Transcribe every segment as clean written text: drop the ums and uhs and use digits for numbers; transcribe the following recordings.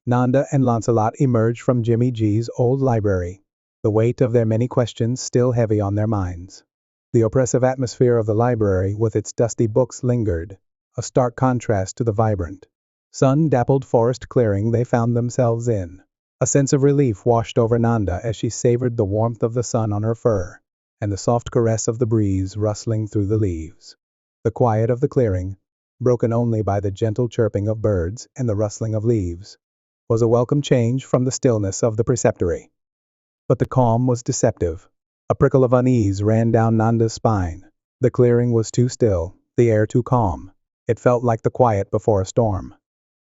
Nanda and Lancelot emerged from Jimmy G's old library, the weight of their many questions still heavy on their minds. The oppressive atmosphere of the library with its dusty books lingered, a stark contrast to the vibrant, sun-dappled forest clearing they found themselves in. A sense of relief washed over Nanda as she savored the warmth of the sun on her fur, and the soft caress of the breeze rustling through the leaves. The quiet of the clearing, broken only by the gentle chirping of birds and the rustling of leaves, was a welcome change from the stillness of the preceptory. But the calm was deceptive. A prickle of unease ran down Nanda's spine. The clearing was too still, the air too calm. It felt like the quiet before a storm.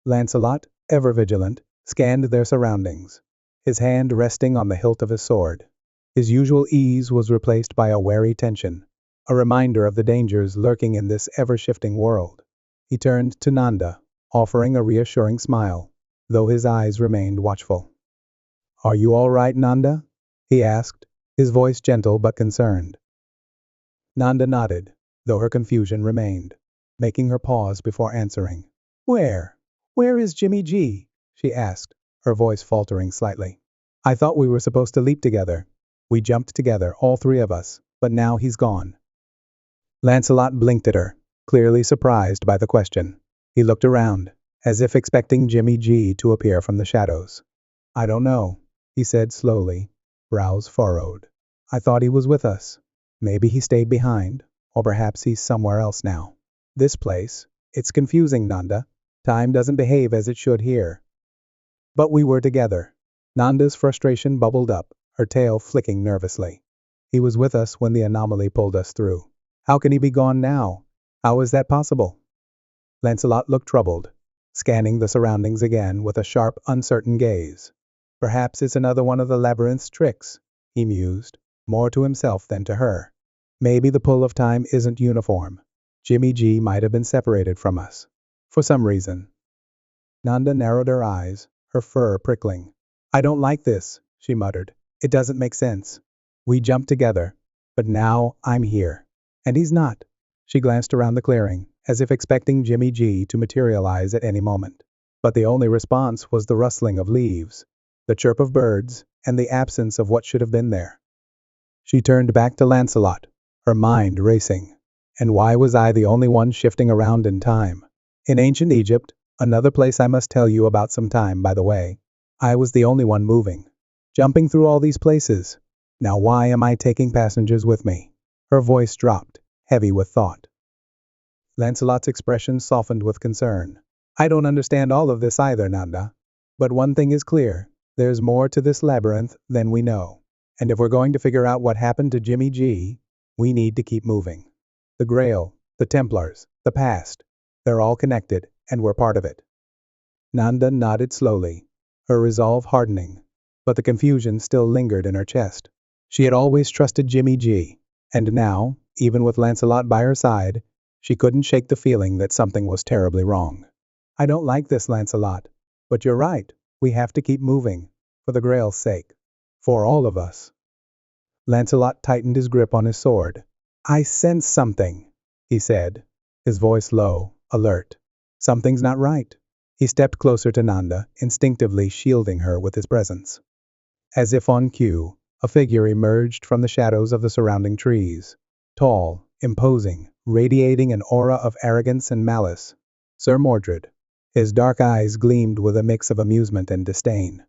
Lancelot, ever vigilant, scanned their surroundings, his hand resting on the hilt of his sword. His usual ease was replaced by a wary tension, a reminder of the dangers lurking in this ever-shifting world. He turned to Nanda, offering a reassuring smile, though his eyes remained watchful. "Are you all right, Nanda?" he asked, his voice gentle but concerned. Nanda nodded, though her confusion remained, making her pause before answering. Where is Jimmy G?" she asked, her voice faltering slightly. "I thought we were supposed to leap together. We jumped together, all three of us, but now he's gone." Lancelot blinked at her, clearly surprised by the question. He looked around, as if expecting Jimmy G to appear from the shadows. "I don't know," he said slowly, brows furrowed. "I thought he was with us. Maybe he stayed behind, or perhaps he's somewhere else now. This place, it's confusing, Nanda. Time doesn't behave as it should here." "But we were together." Nanda's frustration bubbled up, her tail flicking nervously. "He was with us when the anomaly pulled us through. How can he be gone now? How is that possible?" Lancelot looked troubled, scanning the surroundings again with a sharp, uncertain gaze. "Perhaps it's another one of the labyrinth's tricks," he mused, more to himself than to her. "Maybe the pull of time isn't uniform. Jimmy G might have been separated from us, for some reason." Nanda narrowed her eyes, her fur prickling. "I don't like this," she muttered. "It doesn't make sense. We jumped together, but now I'm here. And he's not." She glanced around the clearing, as if expecting Jimmy G to materialize at any moment. But the only response was the rustling of leaves, the chirp of birds, and the absence of what should have been there. She turned back to Lancelot, her mind racing. And why was I the only one shifting around in time? In ancient Egypt, another place I must tell you about sometime, by the way, I was the only one moving, jumping through all these places. Now why am I taking passengers with me? Her voice dropped, heavy with thought. Lancelot's expression softened with concern. I don't understand all of this either, Nanda. But one thing is clear, there's more to this labyrinth than we know. And if we're going to figure out what happened to Jimmy G, we need to keep moving. The Grail, the Templars, the past, they're all connected, and we're part of it. Nanda nodded slowly, her resolve hardening, but the confusion still lingered in her chest. She had always trusted Jimmy G, and now, even with Lancelot by her side, she couldn't shake the feeling that something was terribly wrong. I don't like this, Lancelot, but you're right, we have to keep moving, for the Grail's sake, for all of us. Lancelot tightened his grip on his sword. I sense something, he said, his voice low, alert. Something's not right. He stepped closer to Nanda, instinctively shielding her with his presence. As if on cue, a figure emerged from the shadows of the surrounding trees. Tall, imposing, radiating an aura of arrogance and malice. Sir Mordred. His dark eyes gleamed with a mix of amusement and disdain.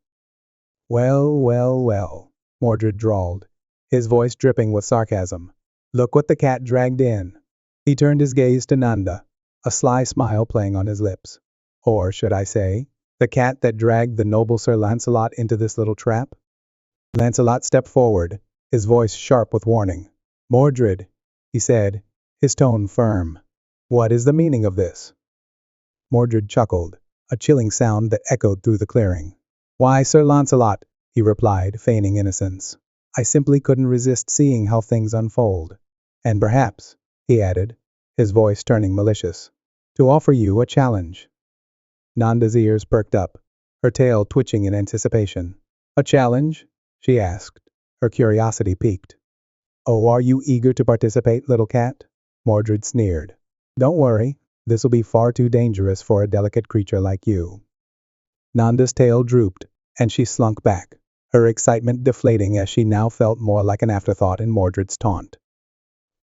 Well, Mordred drawled, his voice dripping with sarcasm. Look what the cat dragged in. He turned his gaze to Nanda, a sly smile playing on his lips. Or, should I say, the cat that dragged the noble Sir Lancelot into this little trap? Lancelot stepped forward, his voice sharp with warning. Mordred, he said, his tone firm. What is the meaning of this? Mordred chuckled, a chilling sound that echoed through the clearing. Why, Sir Lancelot, he replied, feigning innocence. I simply couldn't resist seeing how things unfold. And perhaps, he added, his voice turning malicious, to offer you a challenge. Nanda's ears perked up, her tail twitching in anticipation. A challenge? She asked, her curiosity piqued. Oh, are you eager to participate, little cat? Mordred sneered. Don't worry, this'll be far too dangerous for a delicate creature like you. Nanda's tail drooped, and she slunk back, her excitement deflating as she now felt more like an afterthought in Mordred's taunt.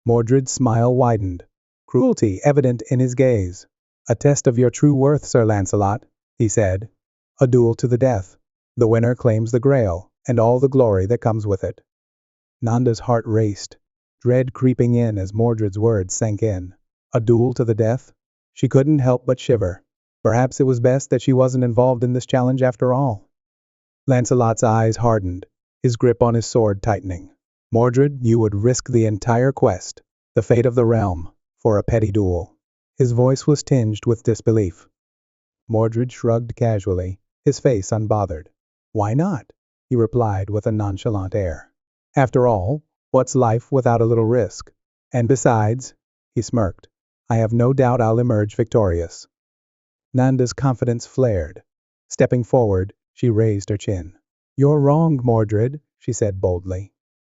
Mordred's smile widened, cruelty evident in his gaze. "A test of your true worth, Sir Lancelot," he said. "A duel to the death. The winner claims the Grail, and all the glory that comes with it." Nanda's heart raced, dread creeping in as Mordred's words sank in. A duel to the death? She couldn't help but shiver. Perhaps it was best that she wasn't involved in this challenge after all. Lancelot's eyes hardened, his grip on his sword tightening. "Mordred, you would risk the entire quest, the fate of the realm, for a petty duel." His voice was tinged with disbelief. Mordred shrugged casually, his face unbothered. "Why not?" he replied with a nonchalant air. "After all, what's life without a little risk? And besides," he smirked, "I have no doubt I'll emerge victorious." Nanda's confidence flared. Stepping forward, she raised her chin. "You're wrong, Mordred," she said boldly.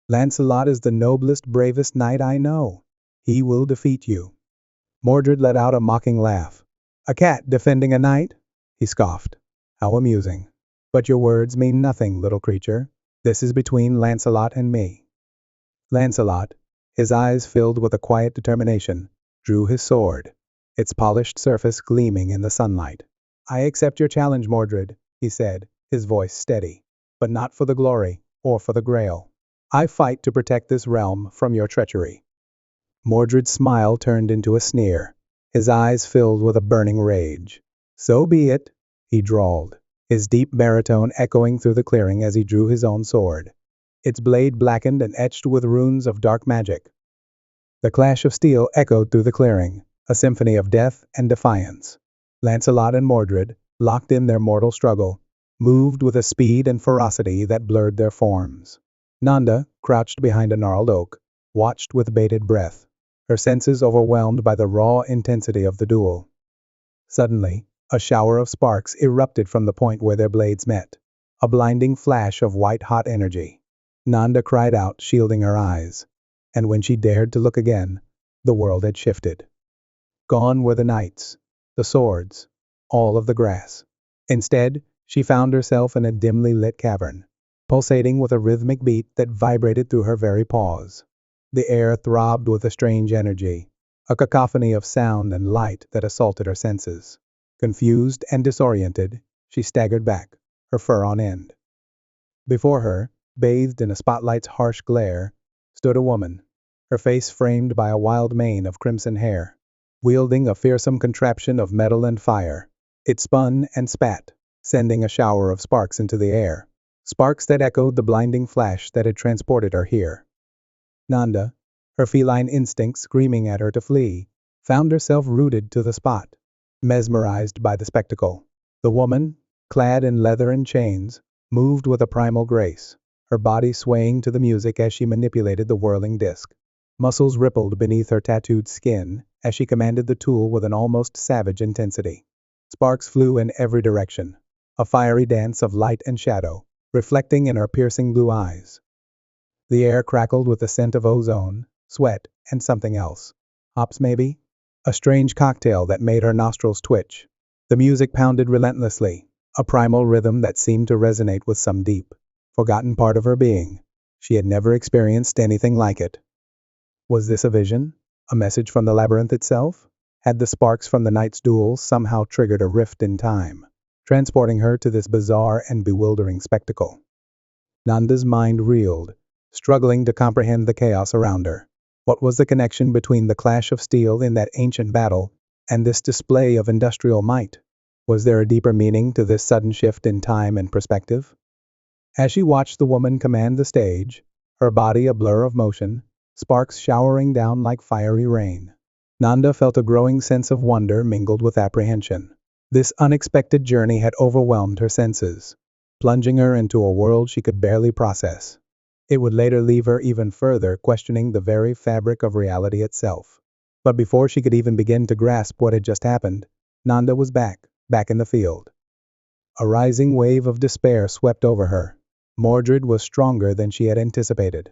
"Lancelot is the noblest, bravest knight I know. He will defeat you." Mordred let out a mocking laugh. "A cat defending a knight?" he scoffed. "How amusing. But your words mean nothing, little creature. This is between Lancelot and me." Lancelot, his eyes filled with a quiet determination, drew his sword, its polished surface gleaming in the sunlight. "I accept your challenge, Mordred," he said, his voice steady, "but not for the glory or for the Grail. I fight to protect this realm from your treachery." Mordred's smile turned into a sneer, his eyes filled with a burning rage. "So be it," he drawled, his deep baritone echoing through the clearing as he drew his own sword, its blade blackened and etched with runes of dark magic. The clash of steel echoed through the clearing, a symphony of death and defiance. Lancelot and Mordred, locked in their mortal struggle, moved with a speed and ferocity that blurred their forms. Nanda, crouched behind a gnarled oak, watched with bated breath, her senses overwhelmed by the raw intensity of the duel. Suddenly, a shower of sparks erupted from the point where their blades met, a blinding flash of white-hot energy. Nanda cried out, shielding her eyes, and when she dared to look again, the world had shifted. Gone were the knights, the swords, all of the grass. Instead, she found herself in a dimly lit cavern, pulsating with a rhythmic beat that vibrated through her very paws. The air throbbed with a strange energy, a cacophony of sound and light that assaulted her senses. Confused and disoriented, she staggered back, her fur on end. Before her, bathed in a spotlight's harsh glare, stood a woman, her face framed by a wild mane of crimson hair, wielding a fearsome contraption of metal and fire. It spun and spat, sending a shower of sparks into the air, sparks that echoed the blinding flash that had transported her here. Nanda, her feline instincts screaming at her to flee, found herself rooted to the spot, mesmerized by the spectacle. The woman, clad in leather and chains, moved with a primal grace, her body swaying to the music as she manipulated the whirling disc. Muscles rippled beneath her tattooed skin as she commanded the tool with an almost savage intensity. Sparks flew in every direction, a fiery dance of light and shadow, reflecting in her piercing blue eyes. The air crackled with the scent of ozone, sweat, and something else. Hops, maybe? A strange cocktail that made her nostrils twitch. The music pounded relentlessly, a primal rhythm that seemed to resonate with some deep, forgotten part of her being. She had never experienced anything like it. Was this a vision? A message from the labyrinth itself? Had the sparks from the night's duel somehow triggered a rift in time, transporting her to this bizarre and bewildering spectacle? Nanda's mind reeled, struggling to comprehend the chaos around her. What was the connection between the clash of steel in that ancient battle and this display of industrial might? Was there a deeper meaning to this sudden shift in time and perspective? As she watched the woman command the stage, her body a blur of motion, sparks showering down like fiery rain, Nanda felt a growing sense of wonder mingled with apprehension. This unexpected journey had overwhelmed her senses, plunging her into a world she could barely process. It would later leave her even further questioning the very fabric of reality itself. But before she could even begin to grasp what had just happened, Nanda was back in the field. A rising wave of despair swept over her. Mordred was stronger than she had anticipated.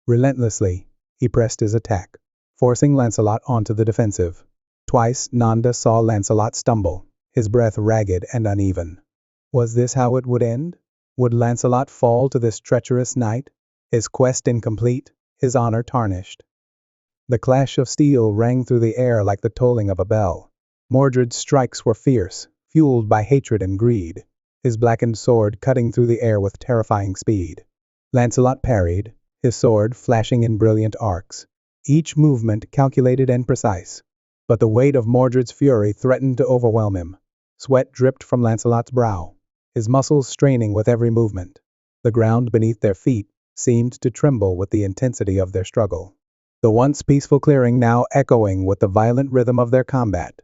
Relentlessly, he pressed his attack, forcing Lancelot onto the defensive. Twice Nanda saw Lancelot stumble, his breath ragged and uneven. Was this how it would end? Would Lancelot fall to this treacherous knight, his quest incomplete, his honor tarnished? The clash of steel rang through the air like the tolling of a bell. Mordred's strikes were fierce, fueled by hatred and greed, his blackened sword cutting through the air with terrifying speed. Lancelot parried, his sword flashing in brilliant arcs, each movement calculated and precise. But the weight of Mordred's fury threatened to overwhelm him. Sweat dripped from Lancelot's brow, his muscles straining with every movement. The ground beneath their feet seemed to tremble with the intensity of their struggle. The once peaceful clearing now echoing with the violent rhythm of their combat.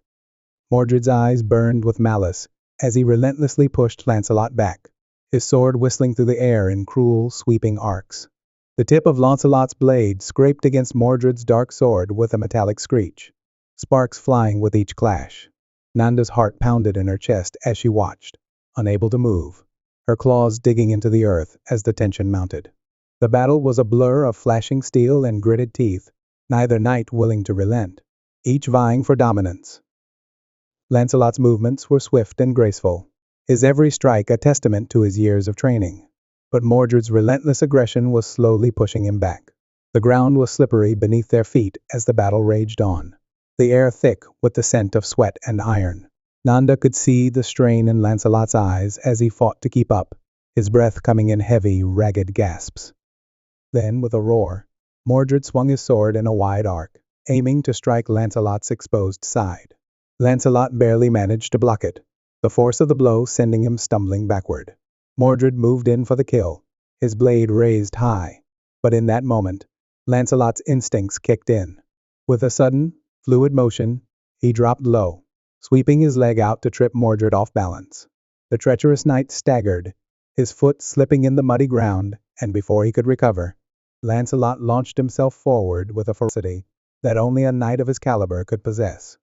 Mordred's eyes burned with malice as he relentlessly pushed Lancelot back, his sword whistling through the air in cruel, sweeping arcs. The tip of Lancelot's blade scraped against Mordred's dark sword with a metallic screech, sparks flying with each clash. Nanda's heart pounded in her chest as she watched, unable to move, her claws digging into the earth as the tension mounted. The battle was a blur of flashing steel and gritted teeth, neither knight willing to relent, each vying for dominance. Lancelot's movements were swift and graceful, his every strike a testament to his years of training. But Mordred's relentless aggression was slowly pushing him back. The ground was slippery beneath their feet as the battle raged on, the air thick with the scent of sweat and iron. Nanda could see the strain in Lancelot's eyes as he fought to keep up, his breath coming in heavy, ragged gasps. Then, with a roar, Mordred swung his sword in a wide arc, aiming to strike Lancelot's exposed side. Lancelot barely managed to block it, the force of the blow sending him stumbling backward. Mordred moved in for the kill, his blade raised high, but in that moment, Lancelot's instincts kicked in. With a sudden, fluid motion, he dropped low, sweeping his leg out to trip Mordred off balance. The treacherous knight staggered, his foot slipping in the muddy ground, and before he could recover, Lancelot launched himself forward with a ferocity that only a knight of his caliber could possess.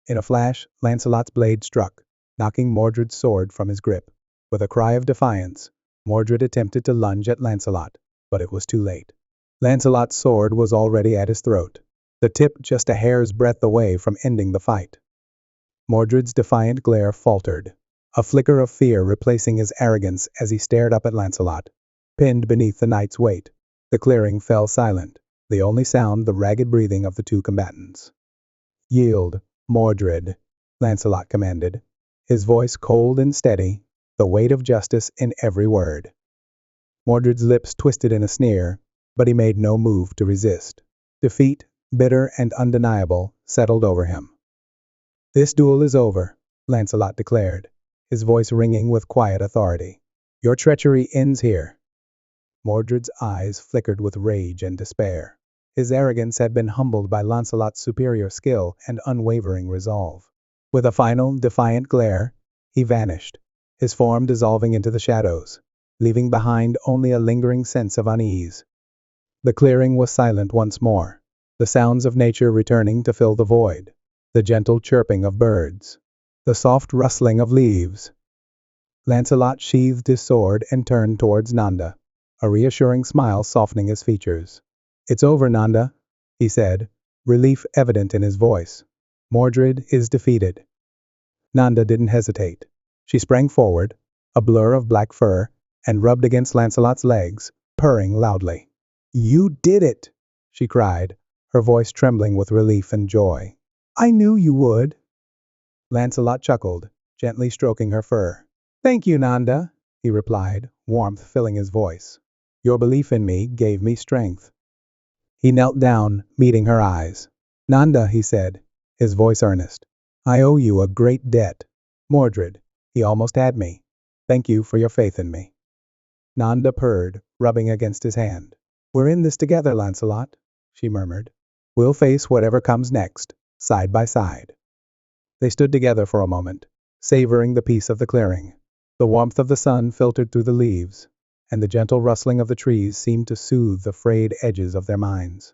In a flash, Lancelot's blade struck, knocking Mordred's sword from his grip. With a cry of defiance, Mordred attempted to lunge at Lancelot, but it was too late. Lancelot's sword was already at his throat, the tip just a hair's breadth away from ending the fight. Mordred's defiant glare faltered, a flicker of fear replacing his arrogance as he stared up at Lancelot, pinned beneath the knight's weight. The clearing fell silent, the only sound the ragged breathing of the two combatants. "Yield, Mordred," Lancelot commanded, his voice cold and steady, the weight of justice in every word. Mordred's lips twisted in a sneer, but he made no move to resist. Defeat, bitter and undeniable, settled over him. "This duel is over," Lancelot declared, his voice ringing with quiet authority. "Your treachery ends here." Mordred's eyes flickered with rage and despair. His arrogance had been humbled by Lancelot's superior skill and unwavering resolve. With a final, defiant glare, he vanished, his form dissolving into the shadows, leaving behind only a lingering sense of unease. The clearing was silent once more, the sounds of nature returning to fill the void, the gentle chirping of birds, the soft rustling of leaves. Lancelot sheathed his sword and turned towards Nanda, a reassuring smile softening his features. "It's over, Nanda," he said, relief evident in his voice. "Mordred is defeated." Nanda didn't hesitate. She sprang forward, a blur of black fur, and rubbed against Lancelot's legs, purring loudly. "You did it!" she cried, her voice trembling with relief and joy. "I knew you would." Lancelot chuckled, gently stroking her fur. "Thank you, Nanda," he replied, warmth filling his voice. "Your belief in me gave me strength." He knelt down, meeting her eyes. "Nanda," he said, his voice earnest, "I owe you a great debt. Mordred, he almost had me. Thank you for your faith in me." Nanda purred, rubbing against his hand. "We're in this together, Lancelot," she murmured. "We'll face whatever comes next, side by side." They stood together for a moment, savoring the peace of the clearing. The warmth of the sun filtered through the leaves, and the gentle rustling of the trees seemed to soothe the frayed edges of their minds.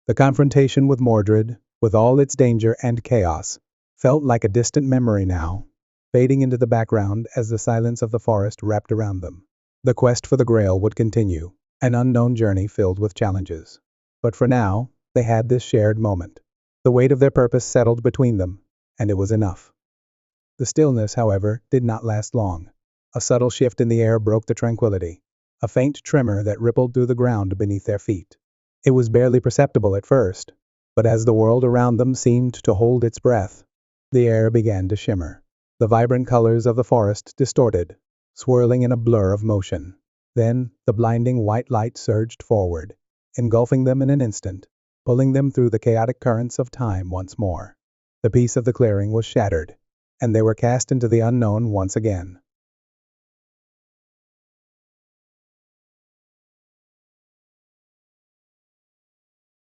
The confrontation with Mordred, with all its danger and chaos, felt like a distant memory now, fading into the background as the silence of the forest wrapped around them. The quest for the Grail would continue, an unknown journey filled with challenges. But for now, they had this shared moment. The weight of their purpose settled between them, and it was enough. The stillness, however, did not last long. A subtle shift in the air broke the tranquility, a faint tremor that rippled through the ground beneath their feet. It was barely perceptible at first, but as the world around them seemed to hold its breath, the air began to shimmer. The vibrant colors of the forest distorted, swirling in a blur of motion. Then the blinding white light surged forward, engulfing them in an instant, pulling them through the chaotic currents of time once more. The peace of the clearing was shattered, and they were cast into the unknown once again.